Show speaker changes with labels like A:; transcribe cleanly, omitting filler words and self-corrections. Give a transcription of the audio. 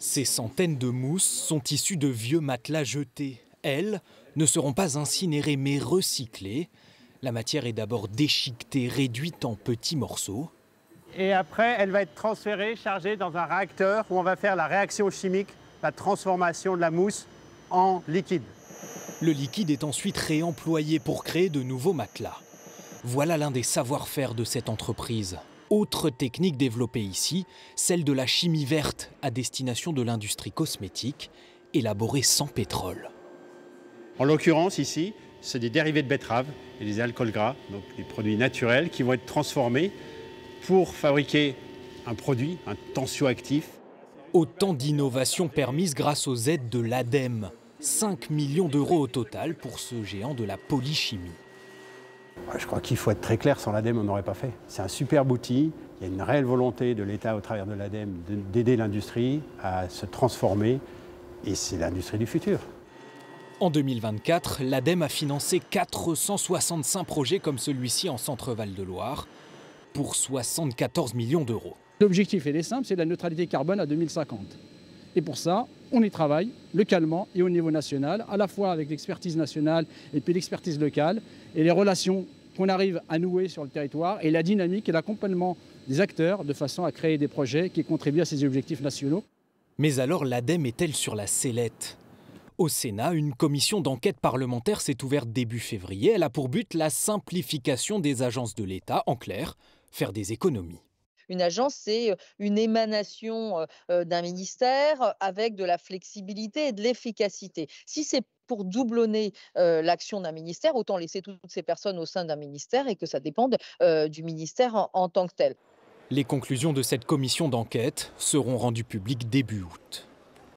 A: Ces centaines de mousses sont issues de vieux matelas jetés. Elles ne seront pas incinérées mais recyclées. La matière est d'abord déchiquetée, réduite en petits morceaux.
B: Et après, elle va être transférée, chargée dans un réacteur où on va faire la réaction chimique, la transformation de la mousse en liquide.
A: Le liquide est ensuite réemployé pour créer de nouveaux matelas. Voilà l'un des savoir-faire de cette entreprise. Autre technique développée ici, celle de la chimie verte à destination de l'industrie cosmétique, élaborée sans pétrole.
B: En l'occurrence ici, c'est des dérivés de betterave et des alcools gras, donc des produits naturels qui vont être transformés pour fabriquer un produit, un tensioactif.
A: Autant d'innovations permises grâce aux aides de l'ADEME. 5 millions d'euros au total pour ce géant de la polychimie.
B: Je crois qu'il faut être très clair, sans l'ADEME, on n'aurait pas fait. C'est un superbe outil, il y a une réelle volonté de l'État au travers de l'ADEME d'aider l'industrie à se transformer et c'est l'industrie du futur.
A: En 2024, l'ADEME a financé 465 projets comme celui-ci en Centre-Val de Loire pour 74 millions d'euros.
C: L'objectif est simple, c'est la neutralité carbone à 2050. Et pour ça, on y travaille localement et au niveau national, à la fois avec l'expertise nationale et puis l'expertise locale, et les relations qu'on arrive à nouer sur le territoire, et la dynamique et l'accompagnement des acteurs, de façon à créer des projets qui contribuent à ces objectifs nationaux.
A: Mais alors l'ADEME est-elle sur la sellette ? Au Sénat, une commission d'enquête parlementaire s'est ouverte début février. Elle a pour but la simplification des agences de l'État, en clair, faire des économies.
D: Une agence, c'est une émanation d'un ministère avec de la flexibilité et de l'efficacité. Si c'est pour doublonner l'action d'un ministère, autant laisser toutes ces personnes au sein d'un ministère et que ça dépende du ministère en tant que tel.
A: Les conclusions de cette commission d'enquête seront rendues publiques début août.